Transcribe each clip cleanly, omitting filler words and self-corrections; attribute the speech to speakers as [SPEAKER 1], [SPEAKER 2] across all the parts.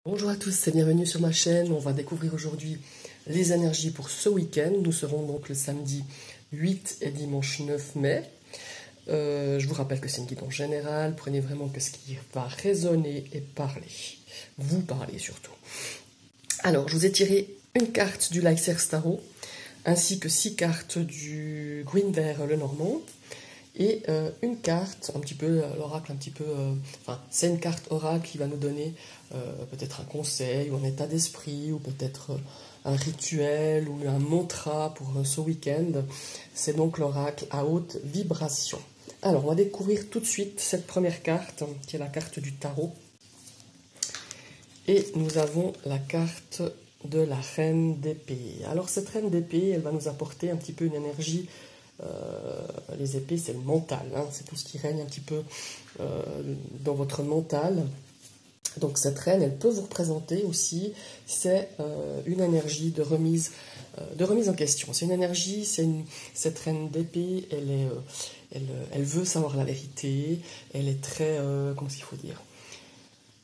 [SPEAKER 1] Bonjour à tous et bienvenue sur ma chaîne. On va découvrir aujourd'hui les énergies pour ce week-end. Nous serons donc le samedi 8 et dimanche 9 mai. Je vous rappelle que c'est une guidance générale. Prenez vraiment que ce qui va résonner et parler. Vous parlez surtout. Alors, je vous ai tiré une carte du Lycée Tarot, ainsi que 6 cartes du Gwyndr le Normand. Et une carte, un petit peu, l'oracle un petit peu... enfin, c'est une carte oracle qui va nous donner peut-être un conseil ou un état d'esprit ou peut-être un rituel ou un mantra pour ce week-end. C'est donc l'oracle à haute vibration. Alors, on va découvrir tout de suite cette première carte, qui est la carte du tarot. Et nous avons la carte de la reine d'épée. Alors, cette reine d'épée, elle va nous apporter un petit peu une énergie... les épées, c'est le mental, hein, c'est tout ce qui règne un petit peu dans votre mental. Donc cette reine, elle peut vous représenter aussi, c'est une énergie de remise en question. C'est une énergie, cette reine d'épée, elle veut savoir la vérité, elle est très, comment est-ce qu'il faut dire,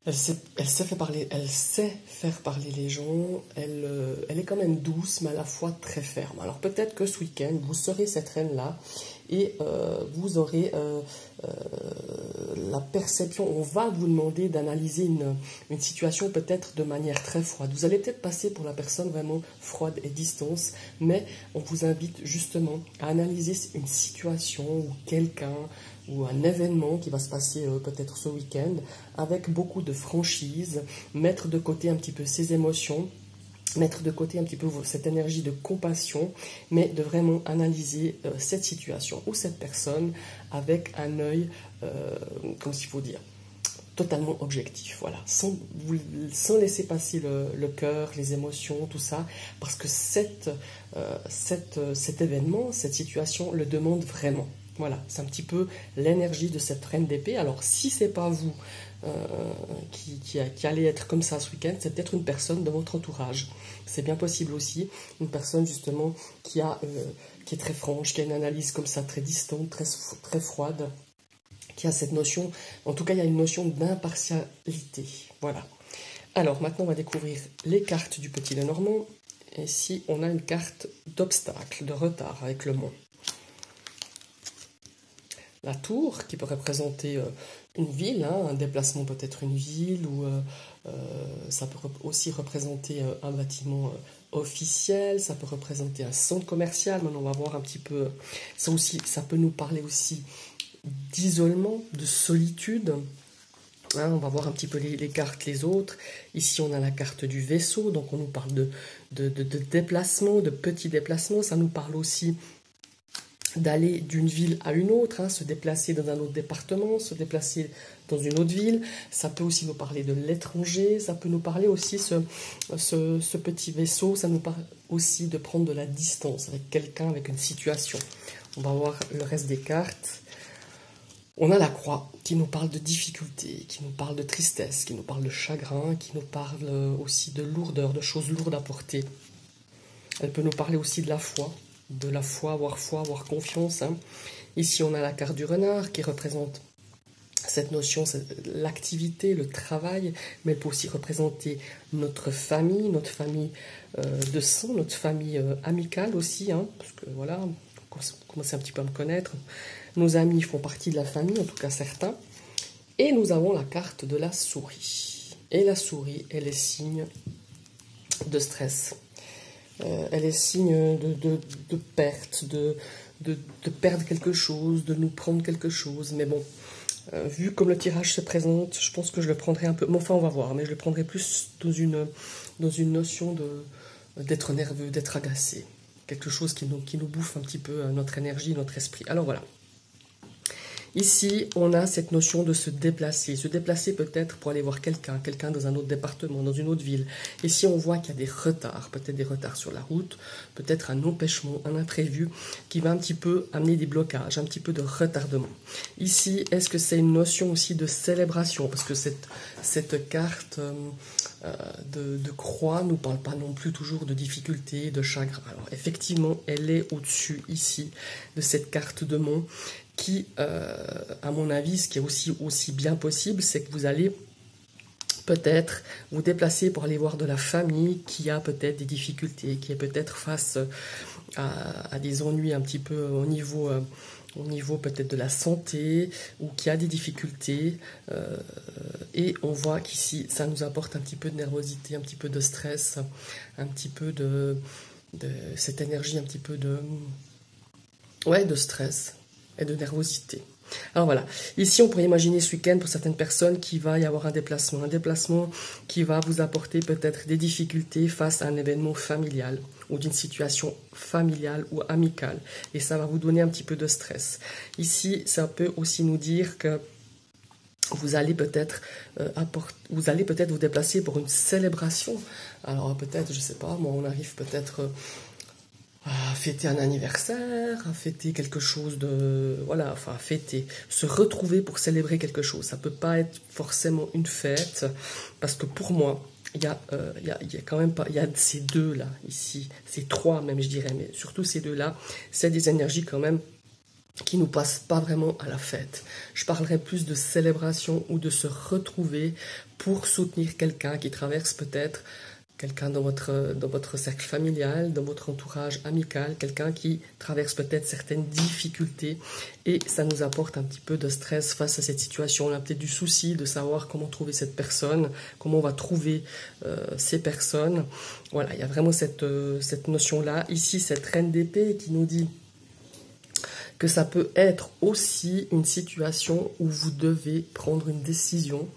[SPEAKER 1] elle sait faire parler les gens, elle est quand même douce, mais à la fois très ferme. Alors peut-être que ce week-end, vous serez cette reine-là et vous aurez la perception, on va vous demander d'analyser une situation peut-être de manière très froide. Vous allez peut-être passer pour la personne vraiment froide et distance, mais on vous invite justement à analyser une situation ou quelqu'un, ou un événement qui va se passer peut-être ce week-end, avec beaucoup de franchise, mettre de côté un petit peu ses émotions, mettre de côté un petit peu cette énergie de compassion, mais de vraiment analyser cette situation ou cette personne avec un œil, comment il faut dire, totalement objectif, voilà, sans laisser passer le cœur, les émotions, tout ça, parce que cet événement, cette situation le demande vraiment. Voilà, c'est un petit peu l'énergie de cette reine d'épée. Alors, si c'est pas vous qui allez être comme ça ce week-end, c'est peut-être une personne de votre entourage. C'est bien possible aussi, une personne justement qui est très franche, qui a une analyse comme ça, très distante, très froide, qui a cette notion, en tout cas, il y a une notion d'impartialité. Voilà. Alors, maintenant, on va découvrir les cartes du Petit Lenormand. Et ici, on a une carte d'obstacle, de retard avec le mont. La tour, qui peut représenter une ville, hein, un déplacement peut-être une ville, ou ça peut aussi représenter un bâtiment officiel, ça peut représenter un centre commercial. Maintenant, on va voir un petit peu, ça peut nous parler aussi d'isolement, de solitude. Hein, on va voir un petit peu les cartes, les autres. Ici, on a la carte du vaisseau, donc on nous parle de déplacement, de petits déplacements. Ça nous parle aussi d'aller d'une ville à une autre, hein, se déplacer dans un autre département, se déplacer dans une autre ville. Ça peut aussi nous parler de l'étranger, ça peut nous parler aussi, ce petit vaisseau, ça nous parle aussi de prendre de la distance avec quelqu'un, avec une situation. On va voir le reste des cartes. On a la croix qui nous parle de difficultés, qui nous parle de tristesse, qui nous parle de chagrin, qui nous parle aussi de lourdeur, de choses lourdes à porter. Elle peut nous parler aussi de la foi, avoir confiance. Hein. Ici, on a la carte du renard qui représente cette notion, l'activité, le travail, mais elle peut aussi représenter notre famille de sang, notre famille amicale aussi, hein, parce que voilà, on commence un petit peu à me connaître. Nos amis font partie de la famille, en tout cas certains. Et nous avons la carte de la souris. Et la souris, elle est signe de stress. Elle est signe de perte, de perdre quelque chose, de nous prendre quelque chose. Mais bon, vu comme le tirage se présente, je pense que je le prendrai un peu... Mais enfin, on va voir, mais je le prendrai plus dans une notion d'être nerveux, d'être agacé. Quelque chose qui nous bouffe un petit peu notre énergie, notre esprit. Alors voilà. Ici, on a cette notion de se déplacer peut-être pour aller voir quelqu'un dans un autre département, dans une autre ville. Ici, on voit qu'il y a des retards, peut-être des retards sur la route, peut-être un empêchement, un imprévu qui va un petit peu amener des blocages, un petit peu de retardement. Ici, est-ce que c'est une notion aussi de célébration? Parce que cette carte de croix ne nous parle pas non plus toujours de difficultés, de chagrin. Alors effectivement, elle est au-dessus ici de cette carte de mont, qui, à mon avis, ce qui est aussi bien possible, c'est que vous allez peut-être vous déplacer pour aller voir de la famille qui a peut-être des difficultés, qui est peut-être face à des ennuis un petit peu au niveau peut-être de la santé, ou qui a des difficultés, et on voit qu'ici ça nous apporte un petit peu de nervosité, un petit peu de stress, un petit peu de cette énergie un petit peu de stress et de nervosité. Alors voilà, ici on pourrait imaginer ce week-end pour certaines personnes qu'il va y avoir un déplacement qui va vous apporter peut-être des difficultés face à un événement familial ou d'une situation familiale ou amicale, et ça va vous donner un petit peu de stress. Ici, ça peut aussi nous dire que vous allez peut-être vous déplacer pour une célébration. Alors peut-être, je sais pas, moi on arrive peut-être à fêter un anniversaire, à fêter quelque chose de... Voilà, enfin, fêter, se retrouver pour célébrer quelque chose. Ça peut pas être forcément une fête, parce que pour moi, il y a quand même pas... Il y a ces deux-là, ici, ces trois même, je dirais, mais surtout ces deux-là, c'est des énergies quand même qui nous passent pas vraiment à la fête. Je parlerai plus de célébration ou de se retrouver pour soutenir quelqu'un qui traverse peut-être quelqu'un dans votre cercle familial, dans votre entourage amical, quelqu'un qui traverse peut-être certaines difficultés, et ça nous apporte un petit peu de stress face à cette situation. On a peut-être du souci de savoir comment trouver cette personne, comment on va trouver ces personnes. Voilà, il y a vraiment cette notion-là. Ici, cette reine d'épée qui nous dit que ça peut être aussi une situation où vous devez prendre une décision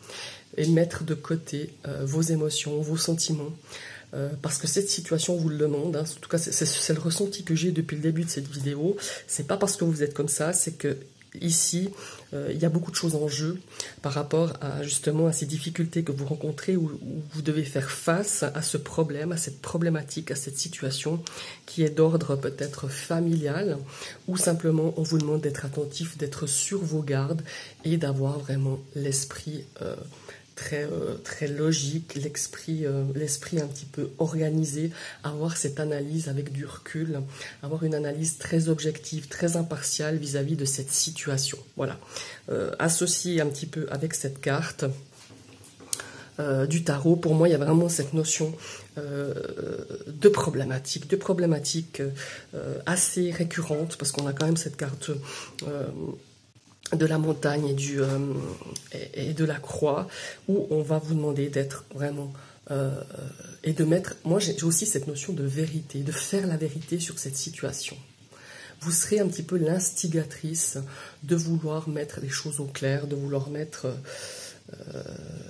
[SPEAKER 1] et mettre de côté vos émotions, vos sentiments, parce que cette situation vous le demande, hein. En tout cas, c'est le ressenti que j'ai depuis le début de cette vidéo. C'est pas parce que vous êtes comme ça, c'est que ici, il y a beaucoup de choses en jeu par rapport à justement à ces difficultés que vous rencontrez, où vous devez faire face à ce problème, à cette problématique, à cette situation qui est d'ordre peut-être familial, ou simplement on vous demande d'être attentif, d'être sur vos gardes et d'avoir vraiment l'esprit très logique, l'esprit un petit peu organisé, avoir cette analyse avec du recul, avoir une analyse très objective, très impartiale vis-à-vis de cette situation. Voilà. Associé un petit peu avec cette carte du tarot, pour moi, il y a vraiment cette notion de problématique assez récurrente, parce qu'on a quand même cette carte de la montagne et de la croix, où on va vous demander d'être vraiment et de mettre, moi j'ai aussi cette notion de vérité, de faire la vérité sur cette situation. Vous serez un petit peu l'instigatrice de vouloir mettre les choses au clair, de vouloir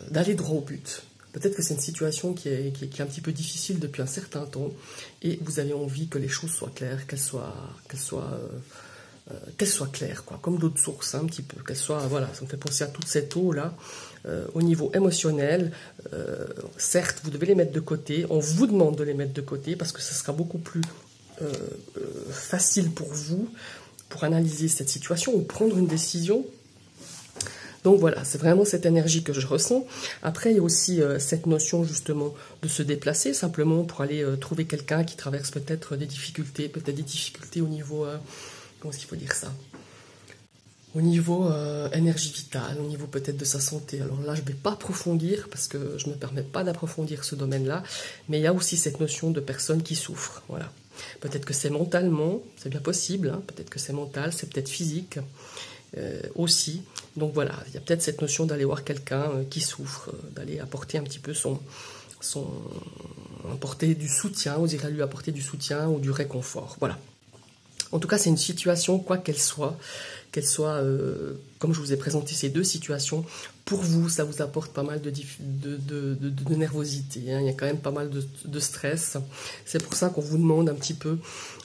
[SPEAKER 1] d'aller droit au but. Peut-être que c'est une situation qui est un petit peu difficile depuis un certain temps, et vous avez envie que les choses soient claires, qu'elles soient claires, quoi, comme d'autres sources, hein, un petit peu, qu'elles soient, voilà, ça me fait penser à toute cette eau-là, au niveau émotionnel. Certes, vous devez les mettre de côté, on vous demande de les mettre de côté, parce que ce sera beaucoup plus facile pour vous, pour analyser cette situation, ou prendre une décision. Donc voilà, c'est vraiment cette énergie que je ressens. Après, il y a aussi cette notion justement de se déplacer, simplement pour aller trouver quelqu'un qui traverse peut-être des difficultés au niveau... comment est-ce qu'il faut dire ça? Au niveau énergie vitale, au niveau peut-être de sa santé. Alors là, je ne vais pas approfondir, parce que je ne me permets pas d'approfondir ce domaine-là, mais il y a aussi cette notion de personnes qui souffrent. Voilà. Peut-être que c'est mentalement, c'est bien possible, hein, peut-être que c'est mental, c'est peut-être physique aussi. Donc voilà, il y a peut-être cette notion d'aller voir quelqu'un qui souffre, d'aller apporter un petit peu apporter du soutien, on dirait lui apporter du soutien ou du réconfort. Voilà. En tout cas, c'est une situation, quoi qu'elle soit, comme je vous ai présenté ces deux situations, pour vous, ça vous apporte pas mal de nervosité, hein. Il y a quand même pas mal de stress. C'est pour ça qu'on vous demande un petit peu,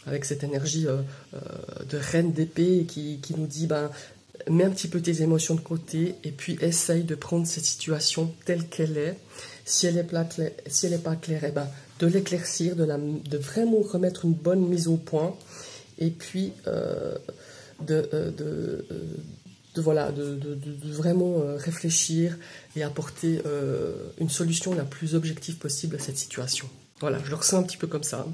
[SPEAKER 1] avec cette énergie de reine d'épée qui nous dit, ben, mets un petit peu tes émotions de côté, et puis essaye de prendre cette situation telle qu'elle est. Si elle n'est pas claire, eh ben, de l'éclaircir, de vraiment remettre une bonne mise au point. Et puis de vraiment réfléchir et apporter une solution la plus objective possible à cette situation. Voilà, je le ressens un petit peu comme ça.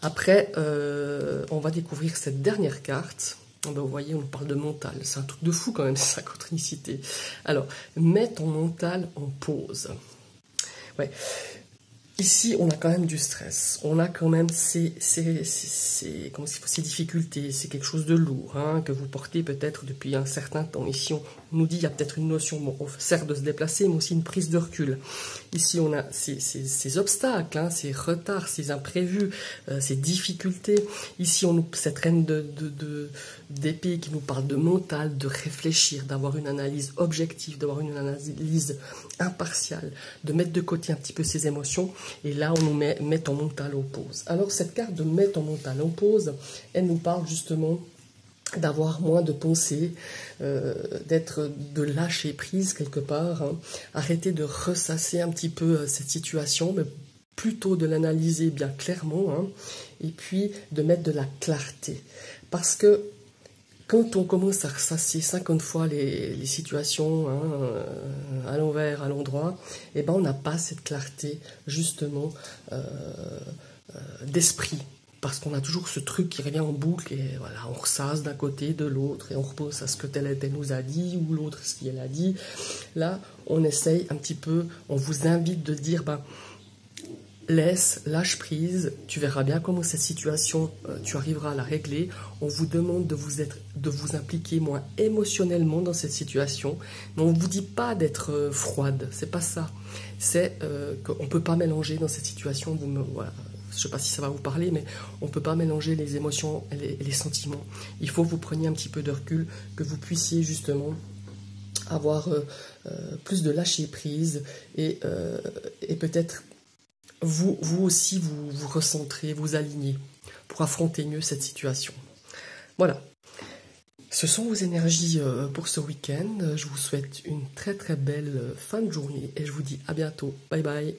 [SPEAKER 1] Après, on va découvrir cette dernière carte Ben, vous voyez, on nous parle de mental. C'est un truc de fou quand même, c'est synchronicité. Alors, mets ton mental en pause. Ouais. Ici, on a quand même du stress. On a quand même ces difficultés. C'est quelque chose de lourd hein, que vous portez peut-être depuis un certain temps. Ici, on nous dit il y a peut-être une notion, bon, certes de se déplacer, mais aussi une prise de recul. Ici, on a ces obstacles, hein, ces retards, ces imprévus, ces difficultés. Ici, on a cette reine d'épée qui nous parle de mental, de réfléchir, d'avoir une analyse objective, d'avoir une analyse impartiale, de mettre de côté un petit peu ses émotions. Et là, on nous met ton mental en pause. Alors, cette carte de mettre ton mental en pause, elle nous parle justement d'avoir moins de pensées, de lâcher prise quelque part, hein. Arrêter de ressasser un petit peu cette situation, mais plutôt de l'analyser bien clairement, hein, et puis de mettre de la clarté. Parce que quand on commence à ressasser 50 fois les situations hein, à l'envers, à l'endroit, eh ben on n'a pas cette clarté justement d'esprit. Parce qu'on a toujours ce truc qui revient en boucle et voilà, on ressasse d'un côté, de l'autre et on repose à ce que tel nous a dit ou l'autre ce qu'elle a dit. Là, on essaye un petit peu, on vous invite de dire, ben, lâche prise, tu verras bien comment cette situation, tu arriveras à la régler. On vous demande de vous impliquer moins émotionnellement dans cette situation, mais on ne vous dit pas d'être froide, c'est pas ça. C'est qu'on ne peut pas mélanger dans cette situation, voilà. Je ne sais pas si ça va vous parler, mais on ne peut pas mélanger les émotions et les sentiments. Il faut que vous preniez un petit peu de recul, que vous puissiez justement avoir plus de lâcher prise et peut-être vous aussi vous recentrer, vous aligner pour affronter mieux cette situation. Voilà. Ce sont vos énergies pour ce week-end. Je vous souhaite une très très belle fin de journée et je vous dis à bientôt. Bye bye.